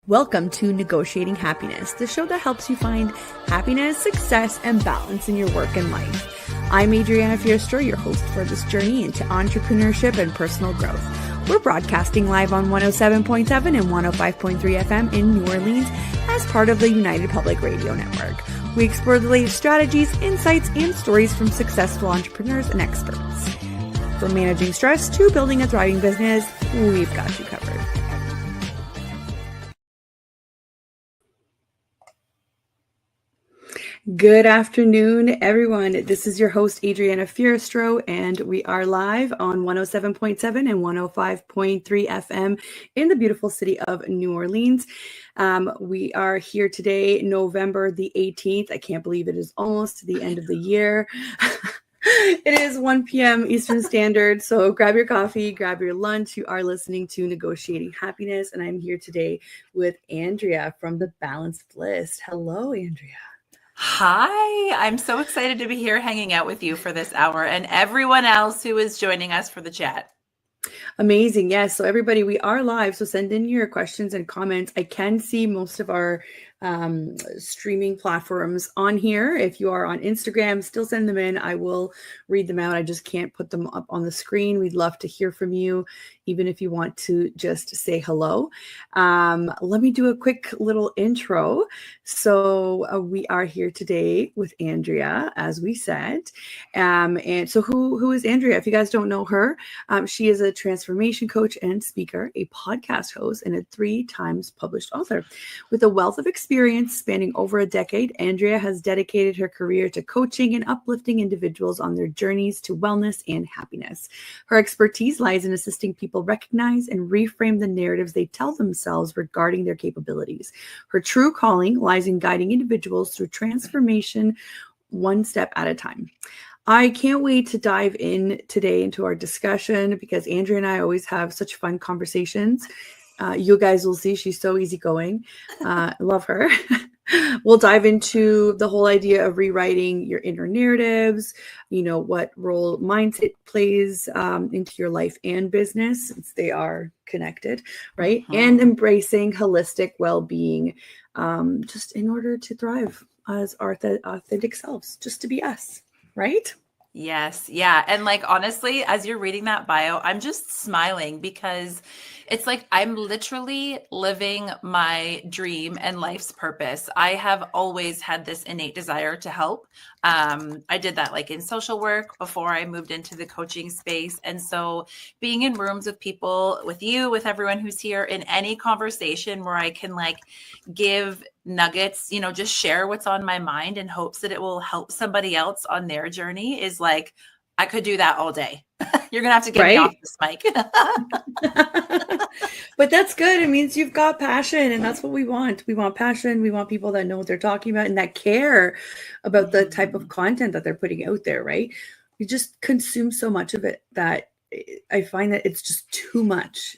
Welcome to Negotiating Happiness, the show that helps you find happiness, success, and balance in your work and life. I'm Adriana, your host for this journey into entrepreneurship and personal growth. We're broadcasting live on 107.7 and 105.3 FM in New Orleans as part of the United Public Radio Network. We explore the latest strategies, insights, and stories from successful entrepreneurs and experts. From managing stress to building a thriving business, we've got you covered. Good afternoon, everyone. This is your host, Adriana, and we are live on 107.7 and 105.3 FM in the beautiful city of New Orleans. We are here today, November the 18th. I can't believe it is almost the end of the year. It is 1 p.m. Eastern Standard, so grab your coffee, grab your lunch. You are listening to Negotiating Happiness, and I'm here today with Andrea from the Balance Bliss. Hello, Andrea. Hi, I'm so excited to be here hanging out with you for this hour and everyone else who is joining us for the chat. Amazing. Yes. So everybody, we are live. So send in your questions and comments. I can see most of our streaming platforms on here. If you are on Instagram, still send them in. I will read them out. I just can't put them up on the screen. We'd love to hear from you, even if you want to just say hello. Let me do a quick little intro. So we are here today with Andrea, as we said. And so who is Andrea? If you guys don't know her, she is a transformation coach and speaker, a podcast host, and a 3 times published author. With a wealth of experience spanning over a decade, Andrea has dedicated her career to coaching and uplifting individuals on their journeys to wellness and happiness. Her expertise lies in assisting people recognize and reframe the narratives they tell themselves regarding their capabilities. Her true calling lies in guiding individuals through transformation one step at a time. I can't wait to dive in today into our discussion because Andrea and I always have such fun conversations. You guys will see she's so easygoing. Love her. We'll dive into the whole idea of rewriting your inner narratives, what role mindset plays into your life and business, since they are connected, right? Mm-hmm. And embracing holistic well-being just in order to thrive as our authentic selves, just to be us, right? Yes. Yeah. And honestly, as you're reading that bio, I'm just smiling because it's I'm literally living my dream and life's purpose. I have always had this innate desire to help. I did that in social work before I moved into the coaching space. And so being in rooms with people, with you, with everyone who's here, in any conversation where I can give nuggets, just share what's on my mind in hopes that it will help somebody else on their journey is I could do that all day. You're going to have to get me off this mic. But that's good. It means you've got passion, and that's what we want. We want passion. We want people that know what they're talking about and that care about the type of content that they're putting out there, right? We just consume so much of it that I find that it's just too much.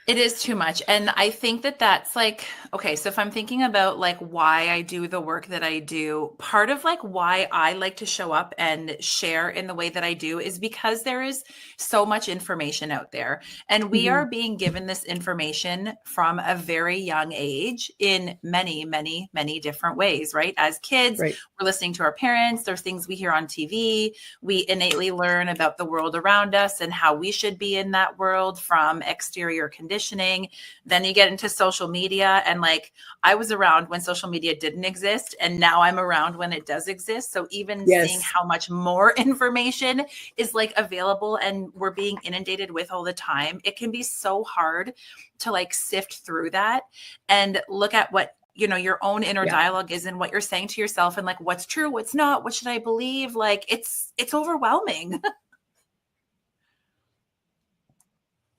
It is too much. And I think that that's okay, so if I'm thinking about why I do the work that I do, part of why I like to show up and share in the way that I do is because there is so much information out there. And we are being given this information from a very young age in many, many, many different ways, right? As kids, we're listening to our parents. There's things we hear on TV. We innately learn about the world around us and how we should be in that world from exterior conditions. Then you get into social media, and I was around when social media didn't exist, and now I'm around when it does exist. So even seeing how much more information is available and we're being inundated with all the time, it can be so hard to sift through that and look at what your own inner dialogue is and what you're saying to yourself and what's true, what's not, what should I believe? It's overwhelming.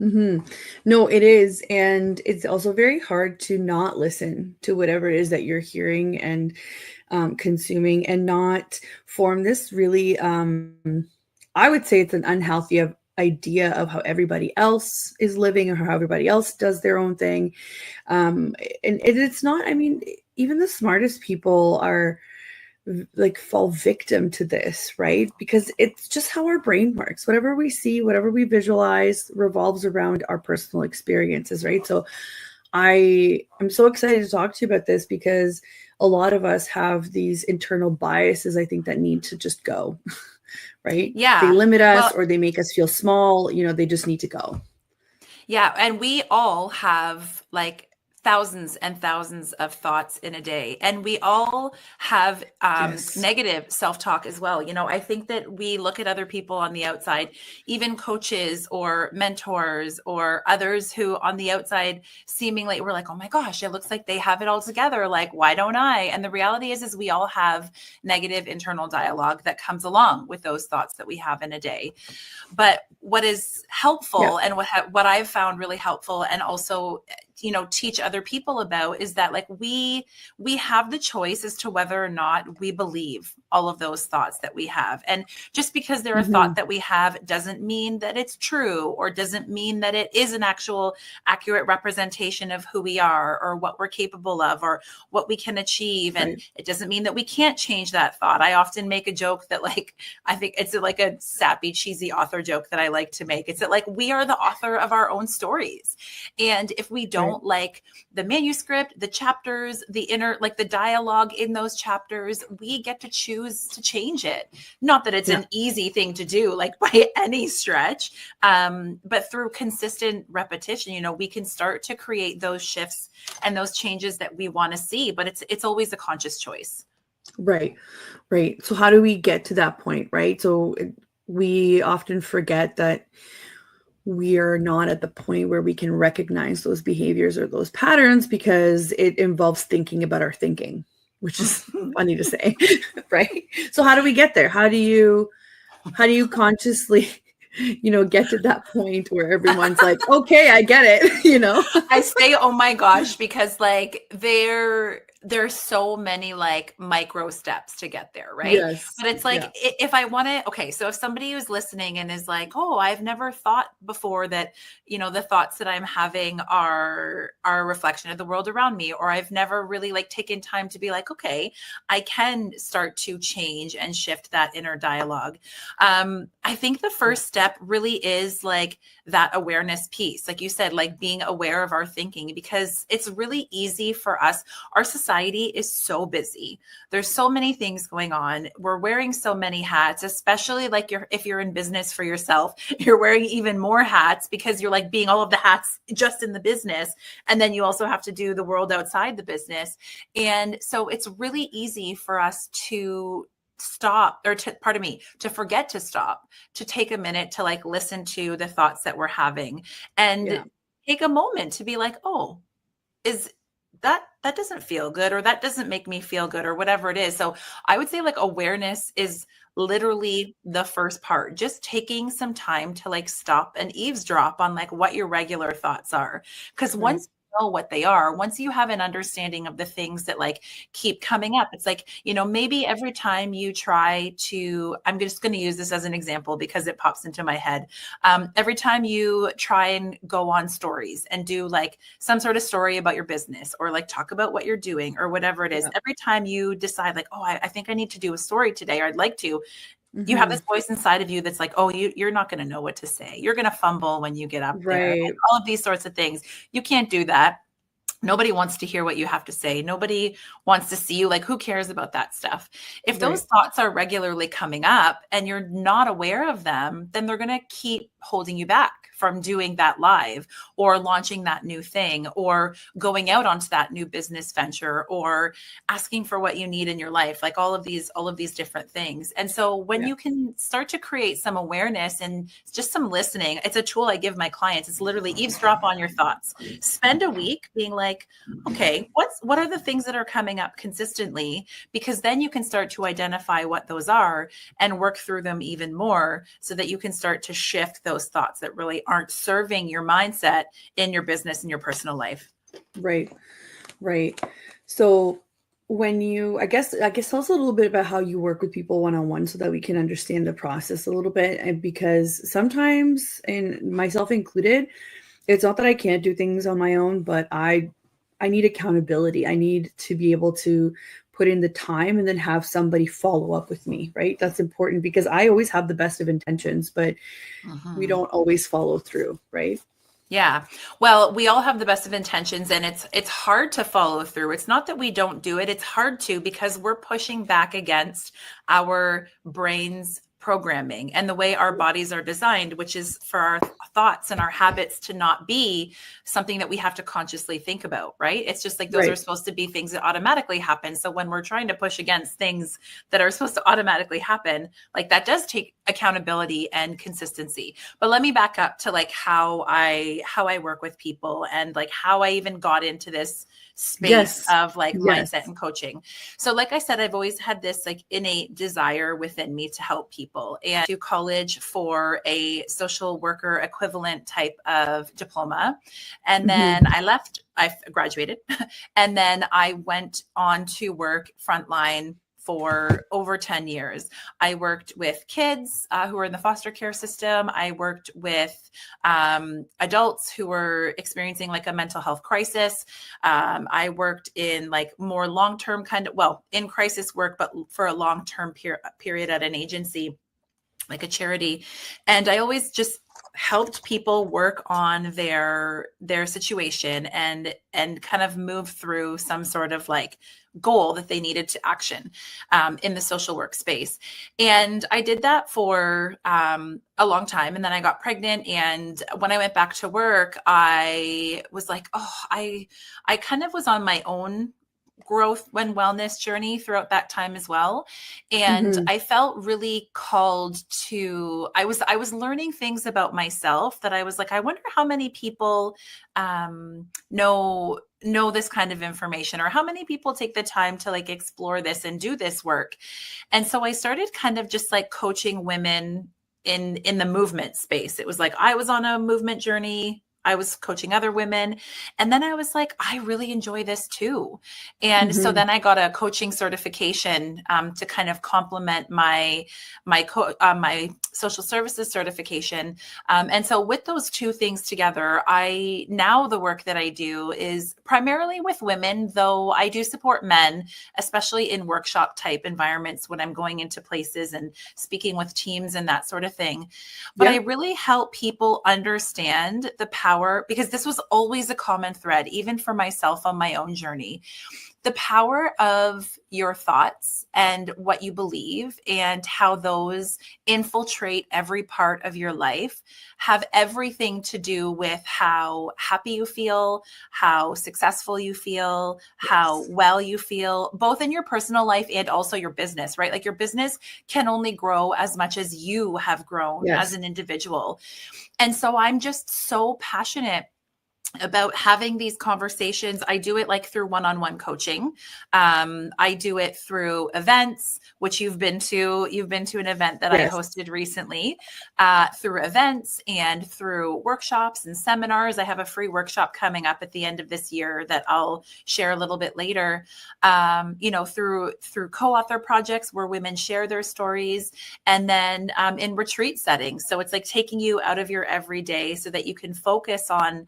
Mm-hmm. No, it is. And it's also very hard to not listen to whatever it is that you're hearing and consuming and not form this really, I would say it's an unhealthy idea of how everybody else is living or how everybody else does their own thing. And it's not, even the smartest people are fall victim to this, right? Because it's just how our brain works. Whatever we see, whatever we visualize revolves around our personal experiences, right? So I'm so excited to talk to you about this because a lot of us have these internal biases, I think, that need to just go, right? They Yeah. limit us Well, or they make us feel small, they just need to go. yeah, and we all have like thousands and thousands of thoughts in a day, and we all have Yes. negative self-talk as well. I think that we look at other people on the outside, even coaches or mentors or others who on the outside seemingly we're like, oh my gosh, it looks like they have it all together. Like, why don't I? And the reality is we all have negative internal dialogue that comes along with those thoughts that we have in a day. But what is Yeah. helpful and what I've found really helpful and also teach other people about is that like we have the choice as to whether or not we believe all of those thoughts that we have. And just because they're a Hmm. thought that we have doesn't mean that it's true, or doesn't mean that it is an actual accurate representation of who we are or what we're capable of or what we can achieve. And Right. it doesn't mean that we can't change that thought. I often make a joke that like I think it's like a sappy cheesy author joke that I like to make. It's that like we are the author of our own stories, and if we don't Right. like the manuscript, the chapters, the inner, like the dialogue in those chapters, we get to choose to change it. Not that it's Yeah. an easy thing to do, like by any stretch, but through consistent repetition, we can start to create those shifts and those changes that we want to see. But it's always a conscious choice. Right. Right. So how do we get to that point, right? So we often forget that we are not at the point where we can recognize those behaviors or those patterns because it involves thinking about our thinking, which is funny to say, right? So how do we get there? How do you consciously, get to that point where everyone's like, okay, I get it. I say, oh my gosh, because like there's so many like micro steps to get there, right? Yes. But it's like Yeah. if I want to, okay, so if somebody who's listening and is like, oh, I've never thought before that, the thoughts that I'm having are a reflection of the world around me, or I've never really like taken time to be like, okay, I can start to change and shift that inner dialogue. I think the Yeah. first step really is like that awareness piece, like you said, like being aware of our thinking, because it's really easy for us. Our society is so busy. There's so many things going on. We're wearing so many hats, especially like if you're in business for yourself, you're wearing even more hats because you're like being all of the hats just in the business. And then you also have to do the world outside the business. And so it's really easy for us to stop, or to forget to stop, to take a minute to like listen to the thoughts that we're having and Yeah. take a moment to be like, oh, is that doesn't feel good, or that doesn't make me feel good, or whatever it is. So I would say like awareness is literally the first part, just taking some time to like stop and eavesdrop on like what your regular thoughts are. Because Right. once you know what they are, once you have an understanding of the things that like keep coming up, it's like, maybe every time you try to, I'm just going to use this as an example because it pops into my head. Every time you try and go on stories and do like some sort of story about your business, or like talk about what you're doing or whatever it is, Yeah. every time you decide like, oh, I think I need to do a story today, or I'd like to, you have Hmm. this voice inside of you that's like, oh, you're not going to know what to say. You're going to fumble when you get up there. Like Right. all of these sorts of things. You can't do that. Nobody wants to hear what you have to say. Nobody wants to see you. Like, who cares about that stuff? If those Right. thoughts are regularly coming up and you're not aware of them, then they're going to keep holding you back from doing that live, or launching that new thing, or going out onto that new business venture, or asking for what you need in your life, like all of these different things. And so when Yeah. you can start to create some awareness and just some listening, it's a tool I give my clients. It's literally eavesdrop on your thoughts. Spend a week being like, okay, what are the things that are coming up consistently? Because then you can start to identify what those are and work through them even more, so that you can start to shift those thoughts that really aren't serving your mindset in your business and your personal life. Right. Right. So I guess tell us a little bit about how you work with people one-on-one so that we can understand the process a little bit. And because sometimes, and myself included, it's not that I can't do things on my own, but I need accountability. I need to be able to put in the time and then have somebody follow up with me, right? That's important because I always have the best of intentions, but we Mhm. don't always follow through, right? Yeah. Well, we all have the best of intentions, and it's hard to follow through. It's not that we don't do it. It's hard to, because we're pushing back against our brain's programming and the way our bodies are designed, which is for our thoughts and our habits to not be something that we have to consciously think about, right? It's just like those are Right. supposed to be things that automatically happen. So when we're trying to push against things that are supposed to automatically happen, like that does take accountability and consistency. But let me back up to like how I work with people, and like how I even got into this space Yes. of like Yes. mindset and coaching. So like I said, I've always had this like innate desire within me to help people, and to college for a social worker equivalent type of diploma. And then Mm-hmm. I graduated and then I went on to work frontline for over 10 years. I worked with kids who were in the foster care system. I worked with adults who were experiencing like a mental health crisis. I worked in like more long-term kind of, well, in crisis work, but for a long-term period at an agency, like a charity. And I always just helped people work on their situation and kind of move through some sort of like goal that they needed to action in the social work space. And I did that for a long time. And then I got pregnant. And when I went back to work, I was like, oh, I kind of was on my own growth and wellness journey throughout that time as well. And Mm-hmm. I felt really called to, I was learning things about myself that I was like, I wonder how many people know this kind of information, or how many people take the time to like explore this and do this work. And so I started kind of just like coaching women in the movement space. It was like I was on a movement journey. I was coaching other women. And then I was like, I really enjoy this too. And so Mm-hmm. then I got a coaching certification to kind of complement my social services certification. And so with those two things together, now the work that I do is primarily with women, though I do support men, especially in workshop type environments when I'm going into places and speaking with teams and that sort of thing. But I Yeah. really help people understand the power, because this was always a common thread, even for myself on my own journey. The power of your thoughts and what you believe, and how those infiltrate every part of your life, have everything to do with how happy you feel, how successful you feel, how Yes. well you feel, both in your personal life and also your business, right? Like your business can only grow as much as you have grown as Yes. an individual. And so I'm just so passionate about having these conversations. I do it like through one-on-one coaching. I do it through events, which you've been to. You've been to an event that I Yes. hosted recently, through events and through workshops and seminars. I have a free workshop coming up at the end of this year that I'll share a little bit later. Through co-author projects where women share their stories, and then in retreat settings. So it's like taking you out of your everyday so that you can focus on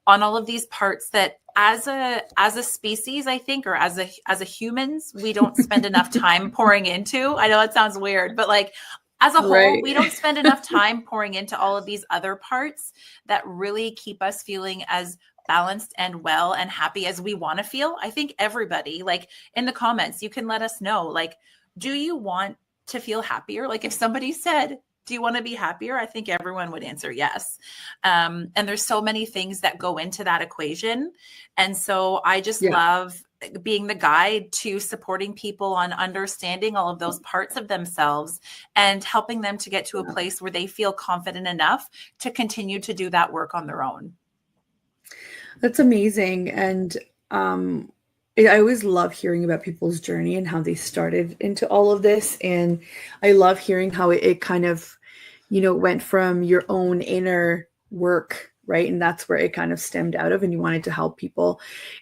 all of these parts that as a species, I think, or as a humans, we don't spend enough time pouring into. I know it sounds weird, but like as a whole, Right. we don't spend enough time pouring into all of these other parts that really keep us feeling as balanced and well and happy as we want to feel. I think everybody, like in the comments, you can let us know, like, do you want to feel happier? Like if somebody said, do you want to be happier? I think everyone would answer yes. And there's so many things that go into that equation. And so I just Yeah. love being the guide to supporting people on understanding all of those parts of themselves and helping them to get to a place where they feel confident enough to continue to do that work on their own. That's amazing. And um, I always love hearing about people's journey and how they started into all of this. And I love hearing how it kind of, went from your own inner work, right? And that's where it kind of stemmed out of, and you wanted to help people.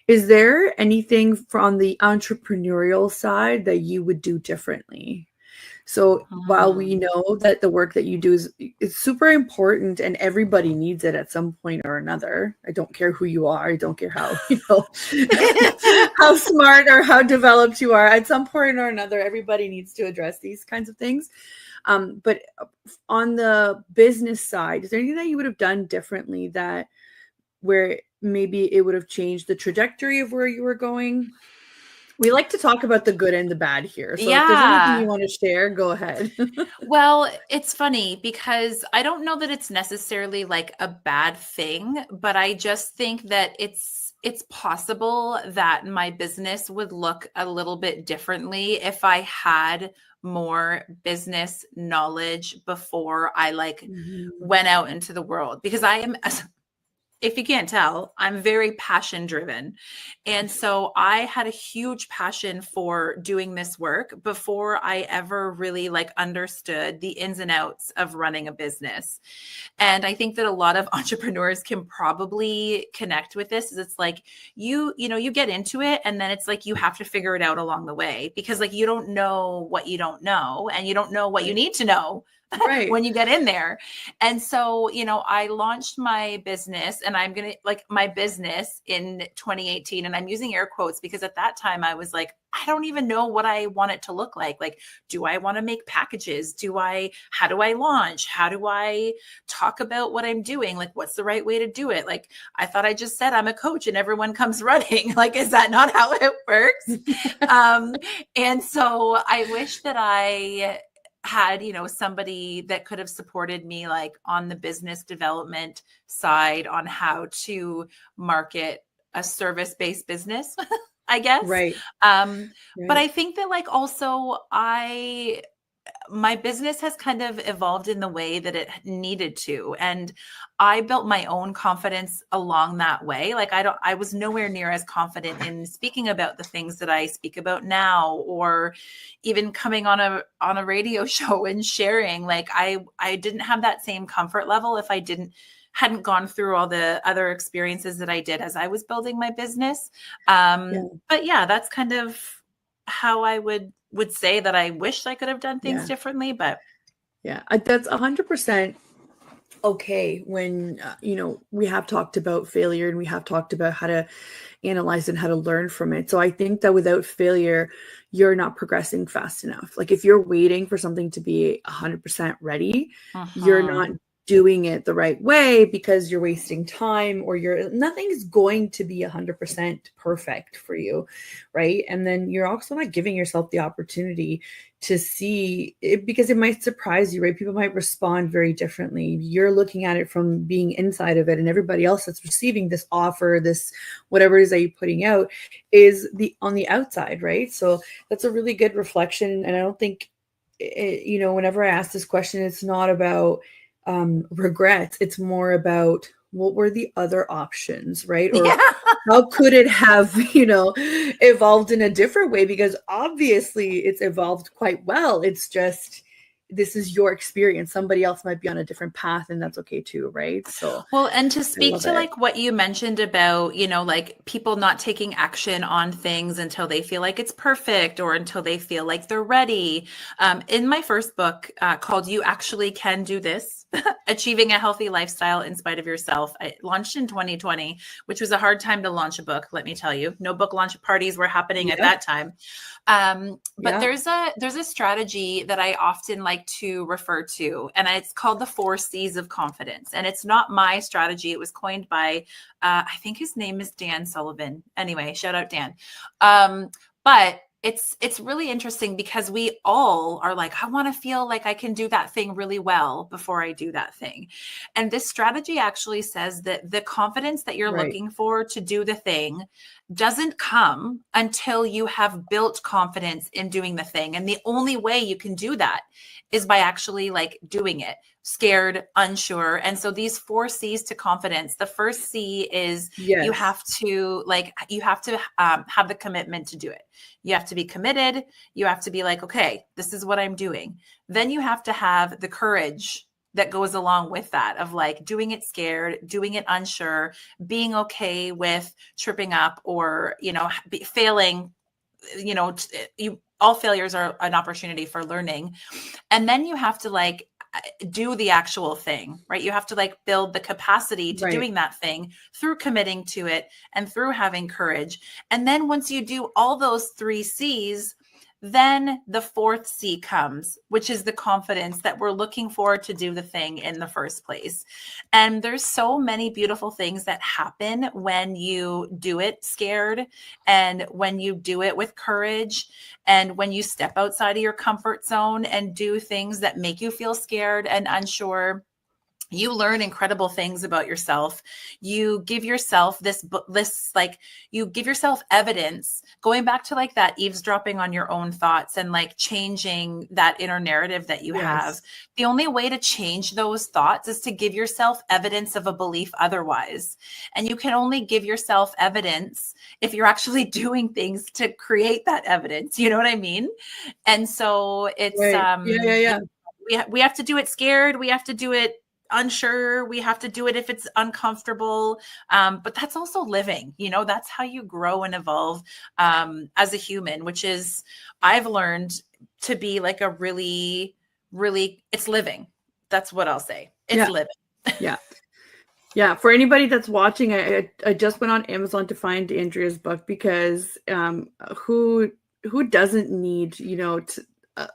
Is there anything from the entrepreneurial side that you would do differently? So while we Hmm. know that the work that you do is super important and everybody needs it at some point or another, I don't care who you are, I don't care how, how smart or how developed you are, at some point or another, everybody needs to address these kinds of things. But on the business side, is there anything that you would have done differently that where maybe it would have changed the trajectory of where you were going? We like to talk about the good and the bad here. So if there's anything you Yeah. want to share, go ahead. Well, it's funny because I don't know that it's necessarily like a bad thing, but I just think that it's possible that my business would look a little bit differently if I had more business knowledge before I like Mhm. went out into the world, because I am, if you can't tell, I'm very passion driven. And so I had a huge passion for doing this work before I ever really like understood the ins and outs of running a business. And I think that a lot of entrepreneurs can probably connect with this. Is it's like you know, you get into it and then it's like you have to figure it out along the way, because like you don't know what you don't know and you don't know what you Right. need to know Right. when you get in there. And so, you know, I launched my business, and I'm going to like my business in 2018. And I'm using air quotes because at that time I was like, I don't even know what I want it to look like. Like, do I want to make packages? How do I launch? How do I talk about what I'm doing? Like, what's the right way to do it? Like, I thought I just said I'm a coach and everyone comes running. Like, is that not how it works? Um, and so I wish that I had, you know, somebody that could have supported me like on the business development side on how to market a service-based business, I guess. Right. But I Right. think that like also my business has kind of evolved in the way that it needed to. And I built my own confidence along that way. Like I was nowhere near as confident in speaking about the things that I speak about now, or even coming on a radio show and sharing. Like I didn't have that same comfort level if I hadn't gone through all the other experiences that I did as I was building my business. Yeah. But yeah, that's kind of how I would say that I wish I could have done things Yeah. differently, but Yeah. That's 100% okay when, we have talked about failure and we have talked about how to analyze and how to learn from it. So I think that without failure, you're not progressing fast enough. Like if you're waiting for something to be 100% ready, you're not mhm. doing it the right way because you're wasting time, or nothing is going to be 100% perfect for you, right? And then you're also not giving yourself the opportunity to see it, because it might surprise you, right? People might respond very differently. You're looking at it from being inside of it, and everybody else that's receiving this offer, this whatever it is that you're putting out, is the on the outside, right? So that's a really good reflection. And I don't think whenever I ask this question, it's not about regrets. It's more about what were the other options, right? Or Yeah. how could it have, evolved in a different way? Because obviously it's evolved quite well. It's just this is your experience. Somebody else might be on a different path, and that's okay too, right? So Well, and to I speak love to it. like what you mentioned about, you know, like people not taking action on things until they feel like it's perfect or until they feel like they're ready. In my first book called You Actually Can Do This, Achieving a Healthy Lifestyle in Spite of Yourself, I launched in 2020, which was a hard time to launch a book, let me tell you. No book launch parties were happening at Yep. that time. But Yeah. there's a strategy that I often like to refer to, and it's called the 4 C's of confidence. And it's not my strategy. It was coined by, I think his name is Dan Sullivan. Anyway, shout out Dan. But it's really interesting because we all are like, I want to feel like I can do that thing really well before I do that thing. And this strategy actually says that the confidence that you're Right. looking for to do the thing doesn't come until you have built confidence in doing the thing. And the only way you can do that is by actually like doing it, scared, unsure. And so these 4 C's to confidence, the first C is you Yes. have to have the commitment to do it. You have to be committed. You have to be like, okay, this is what I'm doing. Then you have to have the courage that goes along with that, of like doing it scared, doing it unsure, being okay with tripping up or, you know, failing. You know, all failures are an opportunity for learning. And then you have to like do the actual thing, right? You have to like build the capacity to Right. doing that thing through committing to it and through having courage. And then once you do all those 3 C's, Then the fourth C comes, which is the confidence that we're looking for to do the thing in the first place. And there's so many beautiful things that happen when you do it scared, and when you do it with courage, and when you step outside of your comfort zone and do things that make you feel scared and unsure. You learn incredible things about yourself. You give yourself this like, you give yourself evidence, going back to like that eavesdropping on your own thoughts and like changing that inner narrative that you have. The only way to change those thoughts is to give yourself evidence of a belief otherwise. And you can only give yourself evidence if you're actually doing things to create that evidence. You know what I mean? And so it's, Yeah. we have to do it scared. We have to do it unsure. We have to do it if it's uncomfortable. But that's also living, that's how you grow and evolve as a human, which is, I've learned to be like a really, really, it's living. That's what I'll say. It's living. Yeah. For anybody that's watching, I just went on Amazon to find Andrea's book, because who doesn't need,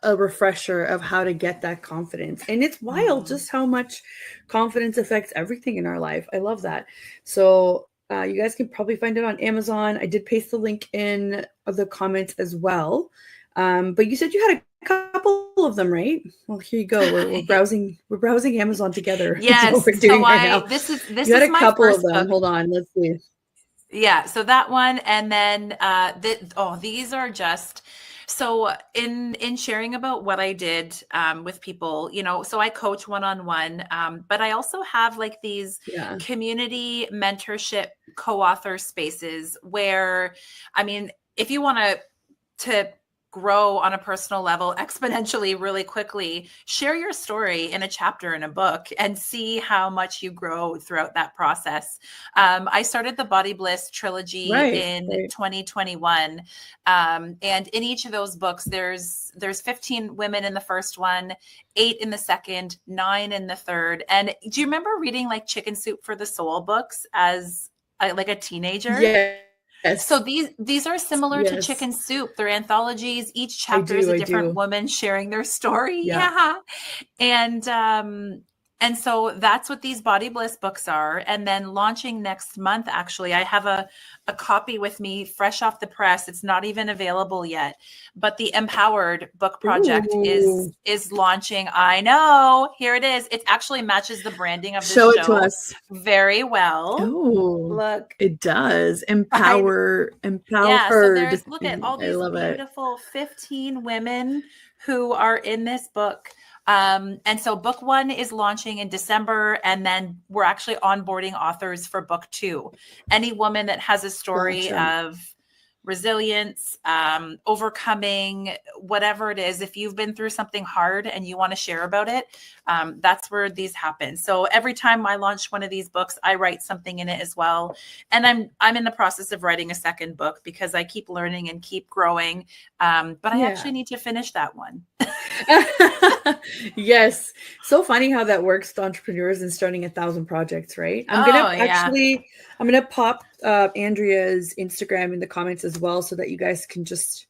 a refresher of how to get that confidence. And it's wild just how much confidence affects everything in our life. I love that. So you guys can probably find it on Amazon. I did paste the link in the comments as well. But you said you had a couple of them, right? Well, here you go. We're browsing Amazon together. Yes. That's what we're doing right now. This is you had is a my couple first of them. book. Hold on. Let's see. Yeah. So that one. And then these are just, so in sharing about what I did with people, so I coach one-on-one, but I also have like these community mentorship co-author spaces where, I mean, if you want to grow on a personal level exponentially really quickly, share your story in a chapter in a book and see how much you grow throughout that process. I started the Body Bliss trilogy in 2021. And in each of those books, there's 15 women in the first one, 8 in the second, 9 in the third. And do you remember reading like Chicken Soup for the Soul books as like a teenager? Yeah. Yes. So these are similar to Chicken Soup. They're anthologies. Each chapter is a different woman sharing their story. Yeah. And so that's what these Body Bliss books are. And then launching next month, actually, I have a copy with me fresh off the press. It's not even available yet, but the Empowered book project is launching. I know, here it is. It actually matches the branding of the show it to us very well. Oh, look, it does. Empowered. Yeah, so there's, look at all these beautiful 15 women who are in this book. And so book 1 is launching in December, and then we're actually onboarding authors for book 2. Any woman that has a story of resilience, overcoming whatever it is, if you've been through something hard and you want to share about it, that's where these happen. So every time I launch one of these books, I write something in it as well. And I'm in the process of writing a second book because I keep learning and keep growing. But I actually need to finish that one. Yes. So funny how that works with entrepreneurs and starting 1,000 projects, right? I'm going to pop Andrea's Instagram in the comments as well, so that you guys can just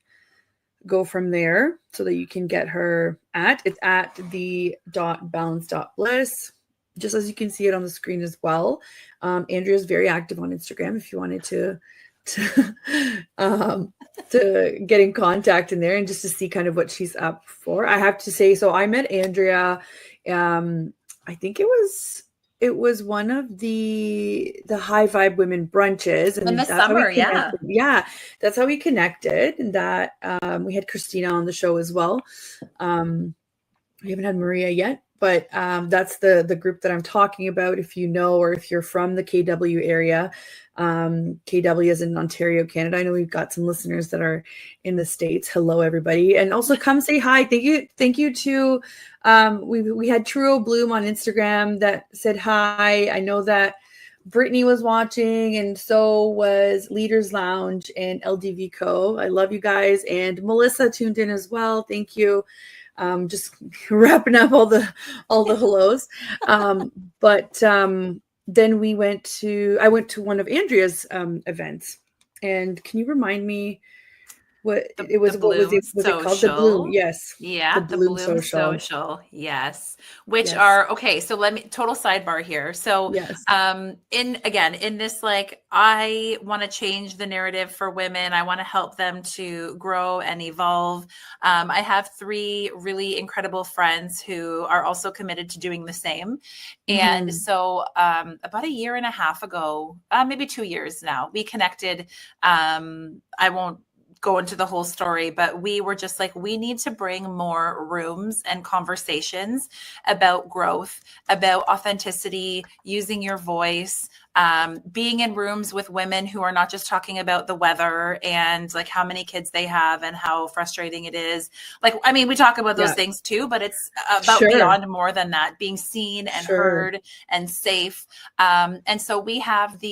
go from there, so that you can get her it's at the.balance.bliss, just as you can see it on the screen as well. Andrea's very active on Instagram if you wanted to get in contact in there and just to see kind of what she's up for. I have to say, so I met Andrea, I think it was one of the High Vibe Women brunches, and in the summer. That's how we connected. And that we had Christina on the show as well. We haven't had Maria yet, but that's the group that I'm talking about. If you know, or if you're from the KW area, KW is in Ontario, Canada. I know we've got some listeners that are in the States. Hello, everybody. And also come say hi. Thank you to, we had True Bloom on Instagram that said hi. I know that Brittany was watching, and so was Leaders Lounge and LDV Co. I love you guys. And Melissa tuned in as well. Thank you. Just wrapping up all the hellos. But then I went to one of Andrea's events. And can you remind me What The it was, what was Bloom it, was it called? The Bloom. Social. Yes. The Yeah, the Bloom Bloom Social. Social. Yes. Which Yes. are okay, so let me total sidebar here. So Yes. in this, like, I want to change the narrative for women. I want to help them to grow and evolve. I have three really incredible friends who are also committed to doing the same. And Mhm. so about a year and a half ago, maybe 2 years now, we connected. I won't go into the whole story, but we were just like, we need to bring more rooms and conversations about growth, about authenticity, using your voice, being in rooms with women who are not just talking about the weather and like how many kids they have and how frustrating it is. Like, I mean, we talk about those Yeah. things too, but it's about Sure. beyond more than that, being seen and Sure. heard and safe. And so we had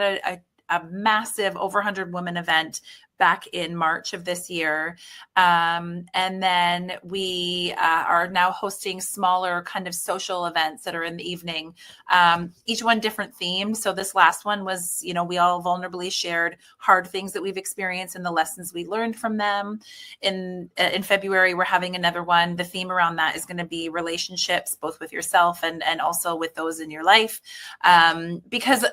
a massive over 100 women event back in March of this year. And then we are now hosting smaller kind of social events that are in the evening, each one different themed. So this last one was, we all vulnerably shared hard things that we've experienced and the lessons we learned from them. In February, we're having another one. The theme around that is going to be relationships, both with yourself and also with those in your life. Because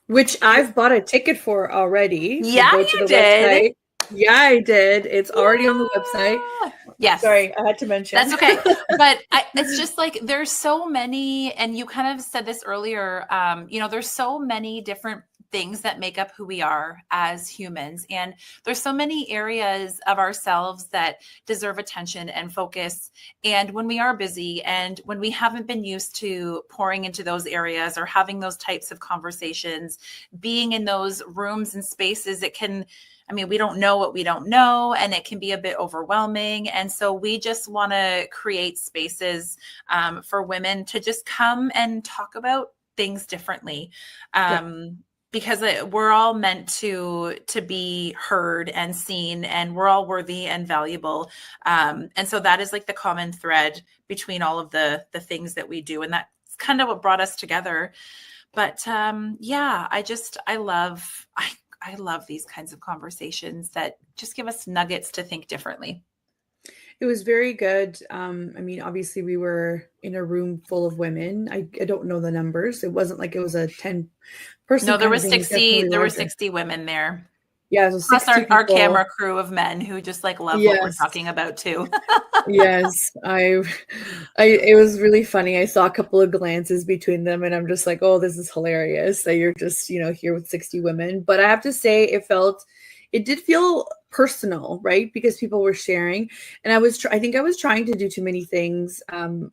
Which I've bought a ticket for already. So yeah, go to you the did. website. Yeah, I did. It's already on the website. Yeah. Yes. Sorry, I had to mention. That's okay. But it's just like there's so many, and you kind of said this earlier, there's so many different things that make up who we are as humans. And there's so many areas of ourselves that deserve attention and focus. And when we are busy and when we haven't been used to pouring into those areas or having those types of conversations, being in those rooms and spaces, we don't know what we don't know, and it can be a bit overwhelming. And so we just want to create spaces for women to just come and talk about things differently. Yeah. Because we're all meant to be heard and seen, and we're all worthy and valuable. And so that is like the common thread between all of the things that we do. And that's kind of what brought us together. But yeah, I love these kinds of conversations that just give us nuggets to think differently. It was very good. Obviously we were in a room full of women. I don't know the numbers. It wasn't like it was a 10-person No, there kind of was thing. It was 60, definitely there were larger. 60 women there. Yeah, so Plus 60 our people. camera crew of men who just like love what we're Yes. talking about too. Yes. It was really funny. I saw a couple of glances between them and I'm just like, oh, this is hilarious that you're just, here with 60 women. But I have to say it did feel personal, right? Because people were sharing, and I think I was trying to do too many things.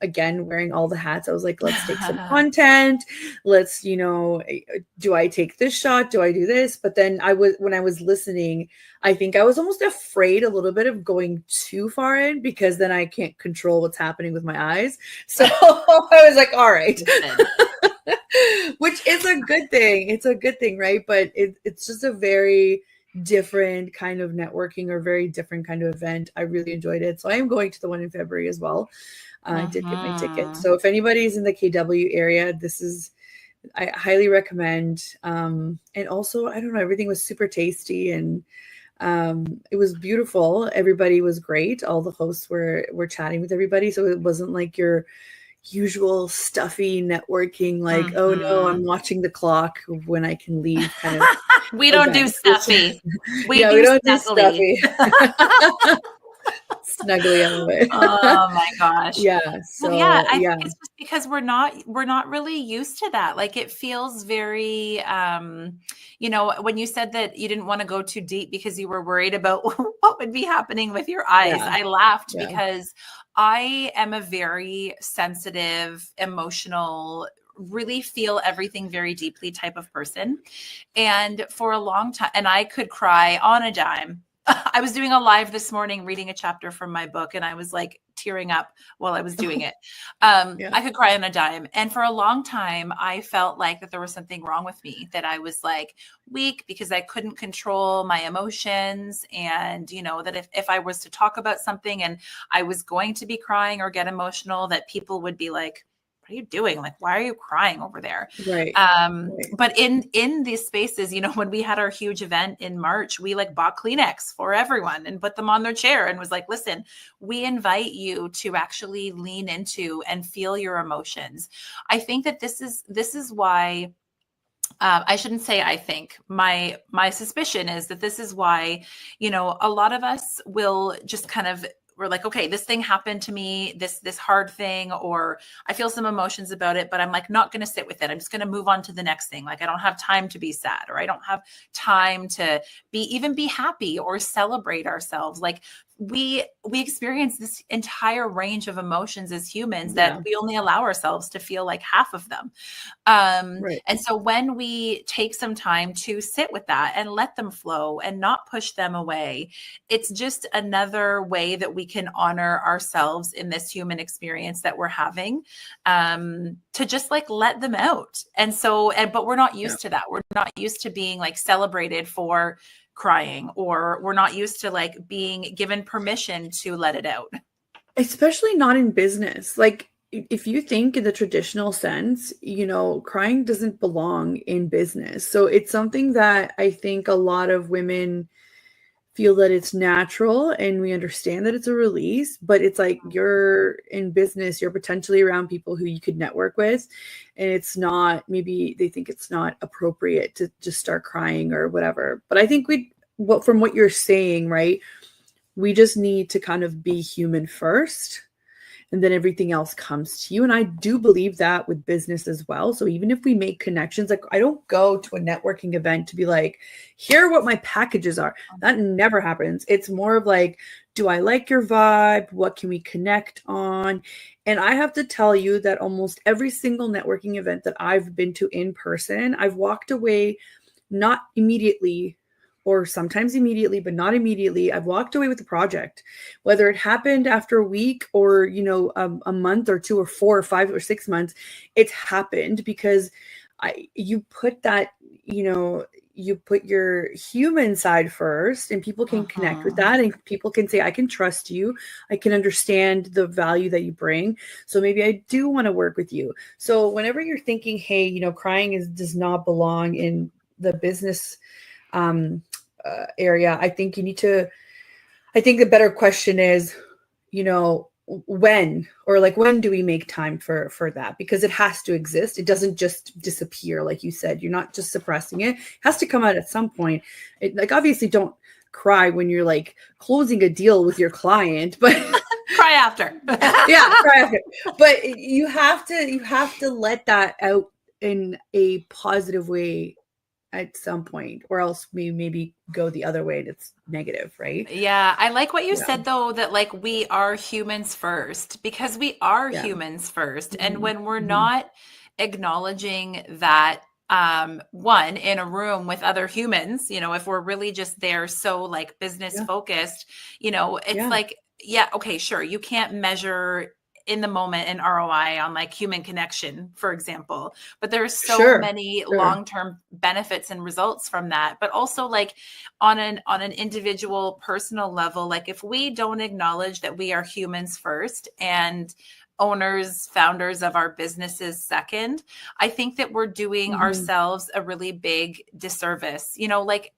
Again, wearing all the hats. I was like, let's take some content. Let's, do I take this shot? Do I do this? But then when I was listening, I think I was almost afraid a little bit of going too far in, because then I can't control what's happening with my eyes. So I was like, all right. Which is a good thing. It's a good thing, right? But it's just a very different kind of networking, or very different kind of event. I really enjoyed it. So I am going to the one in February as well. I did get my ticket. So if anybody's in the KW area, I highly recommend. And also, I don't know, everything was super tasty, and it was beautiful. Everybody was great. All the hosts were chatting with everybody. So it wasn't like your usual stuffy networking, like, oh no, I'm watching the clock when I can leave kind of We don't do event. stuffy. We Yeah, we don't do snuggly. stuffy. Snuggly, I love it. Oh my gosh. Yeah. Well, yeah, So I think yeah. it's just because we're not really used to that. Like it feels very when you said that you didn't want to go too deep because you were worried about what would be happening with your eyes. Yeah. I laughed Yeah. because I am a very sensitive, emotional, really feel everything very deeply type of person. And for a long time, and I could cry on a dime. I was doing a live this morning reading a chapter from my book, and I was like tearing up while I was doing it. Yeah. I could cry on a dime. And for a long time, I felt like that there was something wrong with me, that I was like weak because I couldn't control my emotions. And, that if I was to talk about something and I was going to be crying or get emotional, that people would be like, what are you doing? Like, why are you crying over there? Right. Right. But in these spaces, you know, when we had our huge event in March, we like bought Kleenex for everyone and put them on their chair and was like, listen, we invite you to actually lean into and feel your emotions. I think that this is why I shouldn't say I think. My suspicion is that this is why, you know, a lot of us will just kind of, we're like, okay, this thing happened to me, this hard thing, or I feel some emotions about it, but I'm like not going to sit with it. I'm just going to move on to the next thing. Like I don't have time to be sad, or I don't have time to be happy or celebrate ourselves. Like we experience this entire range of emotions as humans that Yeah. we only allow ourselves to feel like half of them. Right. And so when we take some time to sit with that and let them flow and not push them away, it's just another way that we can honor ourselves in this human experience that we're having, to just like let them out. And so, but we're not used to that. We're not used to being like celebrated for crying, or we're not used to like being given permission to let it out. Especially not in business. Like if you think in the traditional sense, you know, crying doesn't belong in business. So it's something that I think a lot of women feel that it's natural, and we understand that it's a release, but it's like you're in business, you're potentially around people who you could network with, and it's not, maybe they think it's not appropriate to just start crying or whatever. But I think from what you're saying, right, we just need to kind of be human first, and then everything else comes to you. And I do believe that with business as well. So even if we make connections, like I don't go to a networking event to be like, here are what my packages are. That never happens. It's more of like, do I like your vibe? What can we connect on? And I have to tell you that almost every single networking event that I've been to in person, I've walked away not immediately, or sometimes immediately, but not immediately. I've walked away with the project, whether it happened after a week or, you know, a month or 2 or 4 or 5 or 6 months. It's happened because you put that, you know, you put your human side first, and people can connect with that, and people can say, I can trust you. I can understand the value that you bring. So maybe I do want to work with you. So whenever you're thinking, hey, you know, crying does not belong in the business area, I think I think the better question is, you know, when do we make time for that? Because it has to exist. It doesn't just disappear. Like you said, you're not just suppressing it. It has to come out at some point. Like obviously don't cry when you're like closing a deal with your client, but Cry after. yeah, cry after. But you have to let that out in a positive way at some point, or else we maybe go the other way and it's negative, right? Yeah, I like what you Yeah. said though, that like we are humans first, because we are Yeah. humans first. And Mhm. when we're Mhm. not acknowledging that, one, in a room with other humans, you know, if we're really just there so like business Yeah. focused, you know, it's Yeah. like, yeah, okay, sure, you can't measure in the moment an ROI on like human connection, for example, but there's so Sure. many Sure. long-term benefits and results from that. But also like on an individual personal level, like if we don't acknowledge that we are humans first and owners, founders of our businesses second, I think that we're doing Mhm. ourselves a really big disservice. You know, like,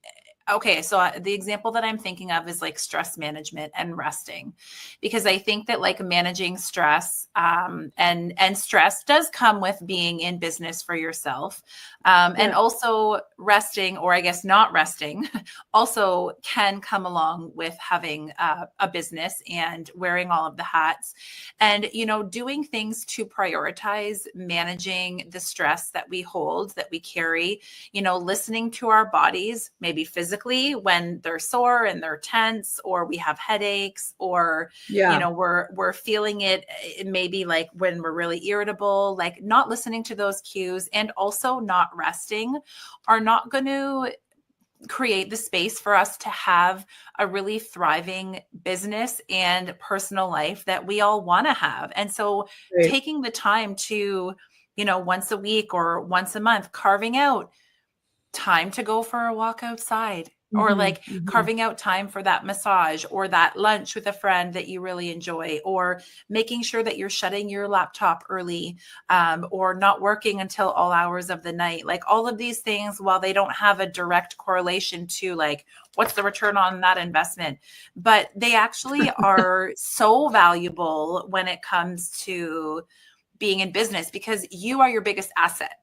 okay, so the example that I'm thinking of is like stress management and resting, because I think that like managing stress, and stress does come with being in business for yourself, and Yeah. also resting, or I guess not resting, also can come along with having a business and wearing all of the hats, and you know, doing things to prioritize managing the stress that we hold, that we carry, you know, listening to our bodies, maybe physically when they're sore and they're tense, or we have headaches, or, you Yeah. know, we're feeling it maybe like when we're really irritable, like not listening to those cues and also not resting are not going to create the space for us to have a really thriving business and personal life that we all want to have. And so Right. taking the time to, you know, once a week or once a month, carving out time to go for a walk outside, or Mhm, like mhm. carving out time for that massage or that lunch with a friend that you really enjoy, or making sure that you're shutting your laptop early, or not working until all hours of the night. Like all of these things, while they don't have a direct correlation to like what's the return on that investment, but they actually are so valuable when it comes to being in business, because you are your biggest asset.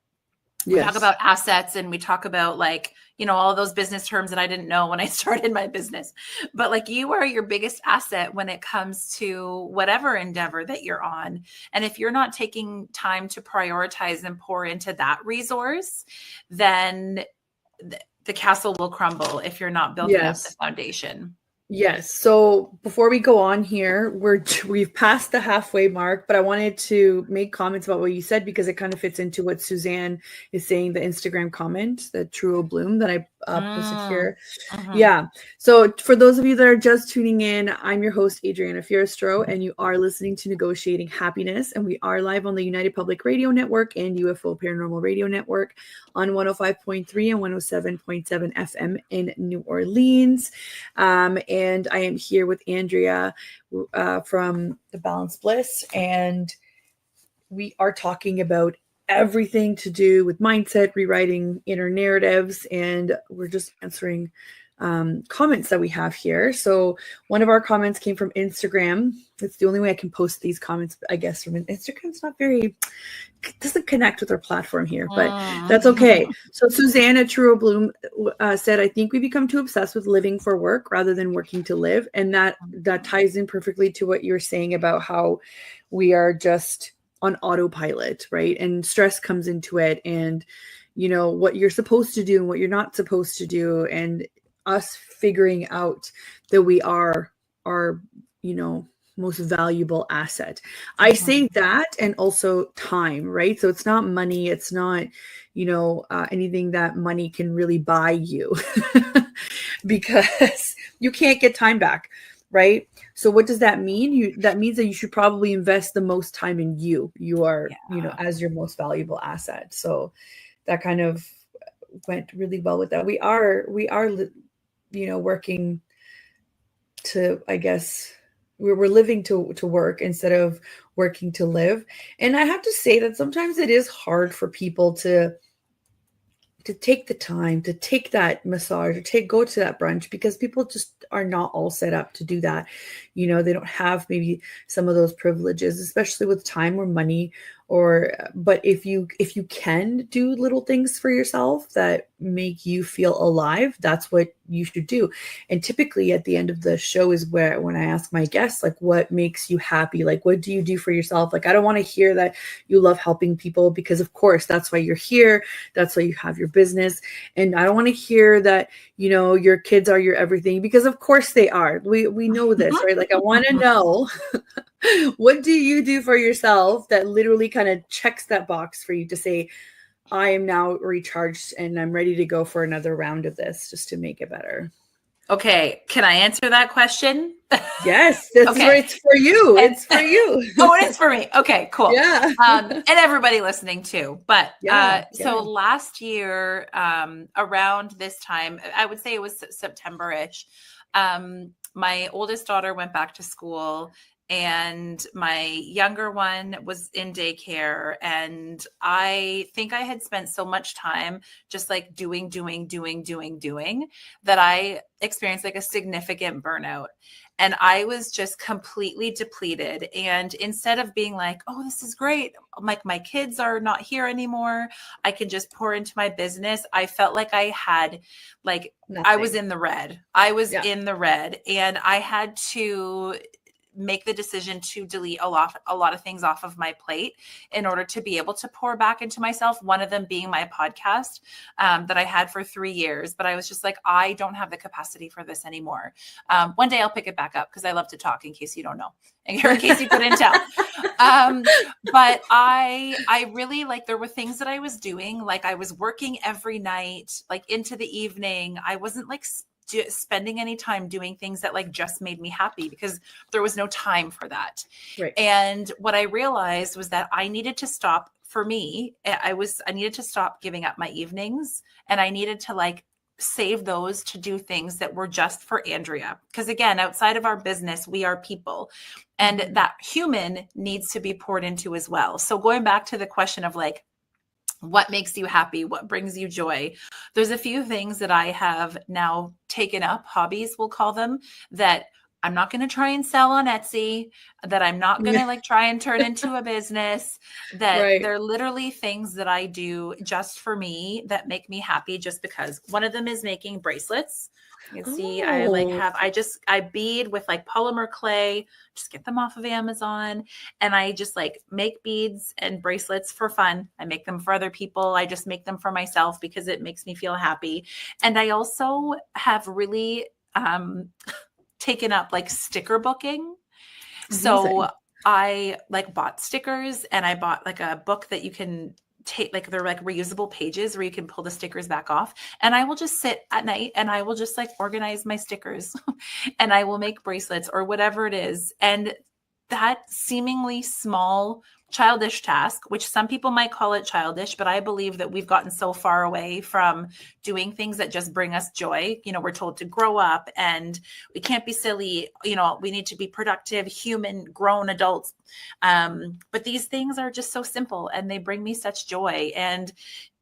We talk Yes. about assets and we talk about like, all those business terms that I didn't know when I started my business. But like you are your biggest asset when it comes to whatever endeavor that you're on. And if you're not taking time to prioritize and pour into that resource, then the castle will crumble if you're not building up the Yes. foundation. Yes. So before we go on here, we've passed the halfway mark, but I wanted to make comments about what you said because it kind of fits into what Suzanne is saying, the Instagram comment, the True Bloom that I posted Mm. here. Mhm. Yeah. So for those of you that are just tuning in, I'm your host, Adriana Fierstro, and you are listening to Negotiating Happiness. And we are live on the United Public Radio Network and UFO Paranormal Radio Network on 105.3 and 107.7 FM in New Orleans. And I am here with Andrea from the Balance Bliss. And we are talking about everything to do with mindset, rewriting inner narratives, and we're just answering comments that we have here. So one of our comments came from Instagram. It's the only way I can post these comments, I guess, from Instagram. It's not very, doesn't connect with our platform here, but that's okay. Mm. So Susanna Truro Bloom said, "I think we become too obsessed with living for work rather than working to live," and that ties in perfectly to what you're saying about how we are just on autopilot, right? And stress comes into it, and what you're supposed to do and what you're not supposed to do, and us figuring out that we are our most valuable asset. I say that, and also time, right? So it's not money, it's not anything that money can really buy you because you can't get time back, right? So what does that mean? That means that you should probably invest the most time in you. You are, Yeah. as your most valuable asset. So that kind of went really well with that. We are working to, I guess, we're living to work instead of working to live. And I have to say that sometimes it is hard for people to take the time to take that massage or go to that brunch, because people just are not all set up to do that. They don't have maybe some of those privileges, especially with time or money. But if you can do little things for yourself that make you feel alive, that's what you should do. And typically at the end of the show is where, when I ask my guests, like, what makes you happy, like what do you do for yourself? Like, I don't want to hear that you love helping people, because of course that's why you're here, that's why you have your business. And I don't want to hear that your kids are your everything, because of course they are. We know this, right? Like, I want to know what do you do for yourself that literally kind of checks that box for you to say, I am now recharged and I'm ready to go for another round of this just to make it better. Okay, can I answer that question? Yes, this is where Okay. it's for you. And It's for you. oh, it is for me. Okay, cool. Yeah. And everybody listening too. But Yeah. so Yeah. last year, around this time, I would say it was September-ish, my oldest daughter went back to school and my younger one was in daycare. And I think I had spent so much time just like doing that I experienced like a significant burnout. And I was just completely depleted. And instead of being like, oh, this is great, like my kids are not here anymore, I can just pour into my business, I felt like I had, like, I was Nothing. in the red. I was Yeah. in the red. And I had to make the decision to delete a lot of things off of my plate in order to be able to pour back into myself. One of them being my podcast that I had for 3 years, but I was just like, I don't have the capacity for this anymore. One day I'll pick it back up because I love to talk, in case you don't know, and in case you couldn't tell. But I really, like, there were things that I was doing, like I was working every night, like into the evening. I wasn't like spending any time doing things that like just made me happy, because there was no time for that. Right. And what I realized was that I needed to stop. For me, I needed to stop giving up my evenings, and I needed to like save those to do things that were just for Andrea. Because again, outside of our business, we are people, and that human needs to be poured into as well. So going back to the question of like, what makes you happy? What brings you joy? There's a few things that I have now taken up, hobbies, we'll call them, that I'm not going to try and sell on Etsy, that I'm not going to like try and turn into a business, that Right. they're literally things that I do just for me that make me happy just because. One of them is making bracelets. You can see Oh, I bead with like polymer clay, just get them off of Amazon. And I just like make beads and bracelets for fun. I make them for other people. I just make them for myself because it makes me feel happy. And I also have really taken up like sticker booking. So amazing. I like bought stickers, and I bought like a book that you can take, like they're like reusable pages where you can pull the stickers back off. And I will just sit at night and I will just like organize my stickers and I will make bracelets or whatever it is. And that seemingly small childish task, which some people might call it childish, but I believe that we've gotten so far away from doing things that just bring us joy. You know, we're told to grow up and we can't be silly. You know, we need to be productive, human, grown adults. But these things are just so simple and they bring me such joy. And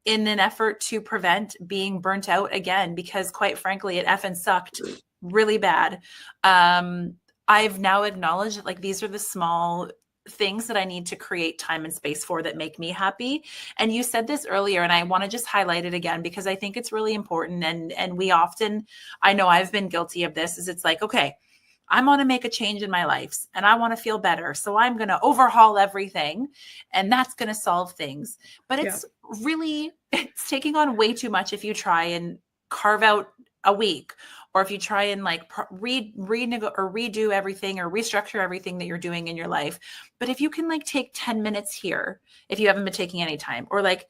in an effort to prevent being burnt out again, because quite frankly, it effing sucked really bad. I've now acknowledged that like these are the small things that I need to create time and space for that make me happy. And you said this earlier, and I want to just highlight it again because I think it's really important. And we often, I know I've been guilty of this, is it's like, okay, I want to make a change in my life and I want to feel better. So I'm going to overhaul everything and that's going to solve things. But it's it's taking on way too much if you try and carve out a week, or if you try and like redo everything or restructure everything that you're doing in your life. But if you can like take 10 minutes here, if you haven't been taking any time, or like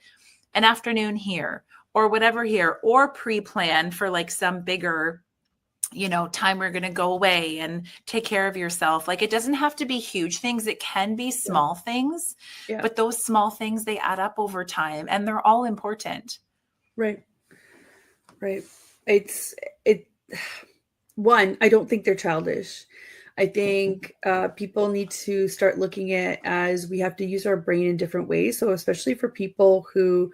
an afternoon here or whatever here, or pre-plan for like some bigger, you know, time we're going to go away and take care of yourself. Like it doesn't have to be huge things. It can be small things, Yeah. but those small things, they add up over time and they're all important. Right. Right. It one, I don't think they're childish. I think people need to start looking at as we have to use our brain in different ways. So especially for people who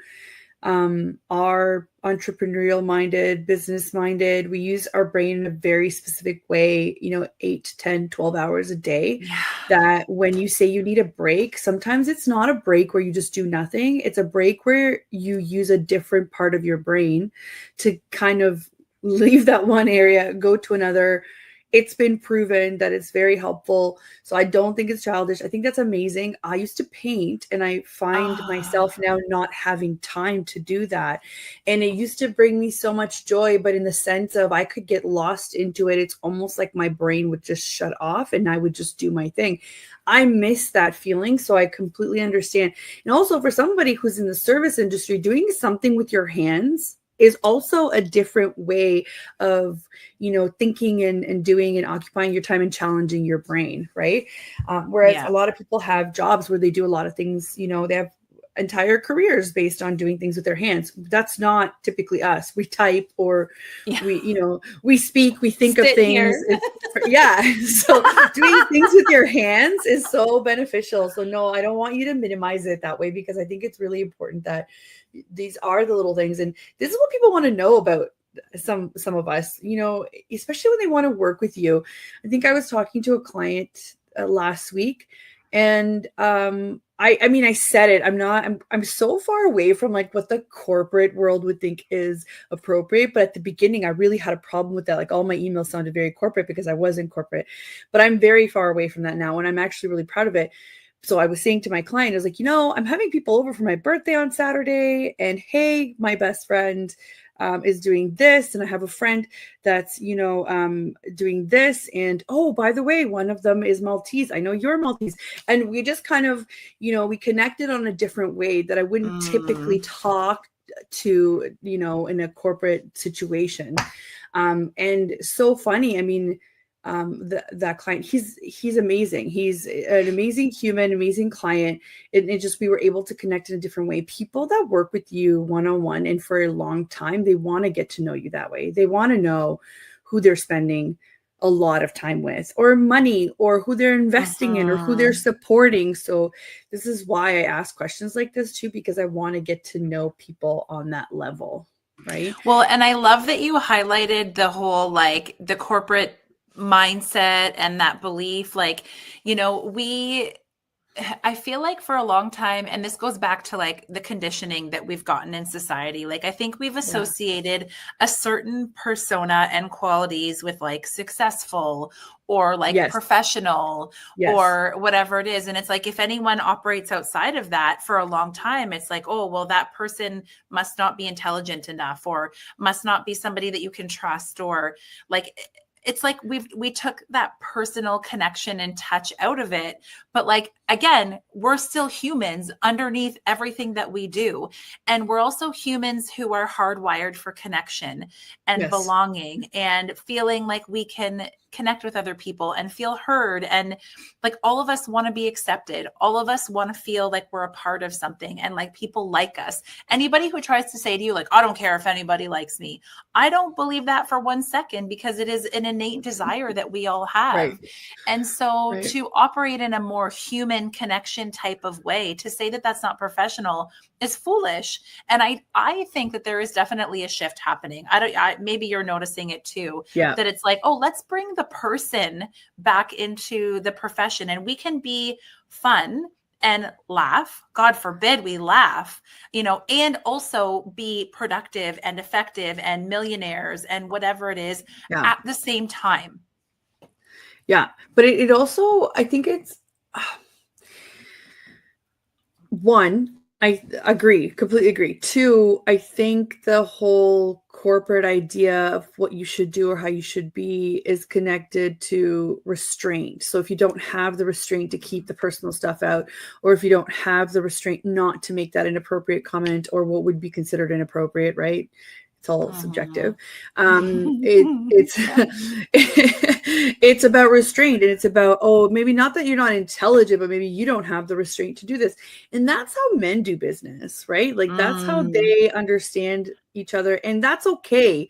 are entrepreneurial minded, business minded, we use our brain in a very specific way, you know, 8 to 10, 12 hours a day. Yeah. That when you say you need a break, sometimes it's not a break where you just do nothing. It's a break where you use a different part of your brain to kind of leave that one area, go to another. It's been proven that it's very helpful. So I don't think it's childish. I think that's amazing. I used to paint and I find myself now not having time to do that. And it used to bring me so much joy, but in the sense of I could get lost into it. It's almost like my brain would just shut off and I would just do my thing. I miss that feeling. So I completely understand. And also for somebody who's in the service industry, doing something with your hands is also a different way of, you know, thinking and doing and occupying your time and challenging your brain, right? Whereas a lot of people have jobs where they do a lot of things, you know, they have entire careers based on doing things with their hands. That's not typically us. We type or we, you know, we speak, we think of things. So doing things with your hands is so beneficial. So no, I don't want you to minimize it that way, because I think it's really important that these are the little things. And this is what people want to know about some of us, you know, especially when they want to work with you. I think I was talking to a client last week, and I mean, I said it, I'm so far away from like what the corporate world would think is appropriate. But at the beginning, I really had a problem with that. Like all my emails sounded very corporate because I was in corporate, but I'm very far away from that now. And I'm actually really proud of it. So I was saying to my client, I was like, you know, I'm having people over for my birthday on Saturday, and hey, my best friend is doing this, and I have a friend that's, you know, doing this, and oh, by the way, one of them is Maltese. I know you're Maltese, and we just kind of, you know, we connected on a different way that I wouldn't typically talk to, you know, in a corporate situation. And so funny. I mean, that client. He's amazing. He's an amazing human, amazing client. It just, we were able to connect in a different way. People that work with you one-on-one and for a long time, they want to get to know you that way. They want to know who they're spending a lot of time with, or money, or who they're investing in, or who they're supporting. So this is why I ask questions like this too, because I want to get to know people on that level. Right. Well, and I love that you highlighted the whole, like, the corporate mindset and that belief. Like, you know, I feel like for a long time, and this goes back to like the conditioning that we've gotten in society. Like, I think we've associated a certain persona and qualities with like successful or like professional or whatever it is. And it's like, if anyone operates outside of that for a long time, it's like, oh, well, that person must not be intelligent enough, or must not be somebody that you can trust, or like, it's like we took that personal connection and touch out of it. But like, again, we're still humans underneath everything that we do. And we're also humans who are hardwired for connection and belonging, and feeling like we can connect with other people and feel heard. And like, all of us want to be accepted. All of us want to feel like we're a part of something, and like people like us. Anybody who tries to say to you, like, I don't care if anybody likes me, I don't believe that for 1 second, because it is an innate desire that we all have. Right. And so to operate in a more human connection type of way, to say that that's not professional, is foolish. And I think that there is definitely a shift happening. Maybe you're noticing it too, that it's like, oh, let's bring the person back into the profession, and we can be fun and laugh. God forbid we laugh, you know, and also be productive and effective and millionaires and whatever it is at the same time. Yeah. But it also, I think it's one, I agree, completely agree. Two, I think the whole corporate idea of what you should do or how you should be is connected to restraint. So if you don't have the restraint to keep the personal stuff out, or if you don't have the restraint not to make that inappropriate comment or what would be considered inappropriate, right? It's all subjective. It's about restraint, and it's about, oh, maybe not that you're not intelligent, but maybe you don't have the restraint to do this. And that's how men do business, right? Like that's how they understand each other. And that's okay,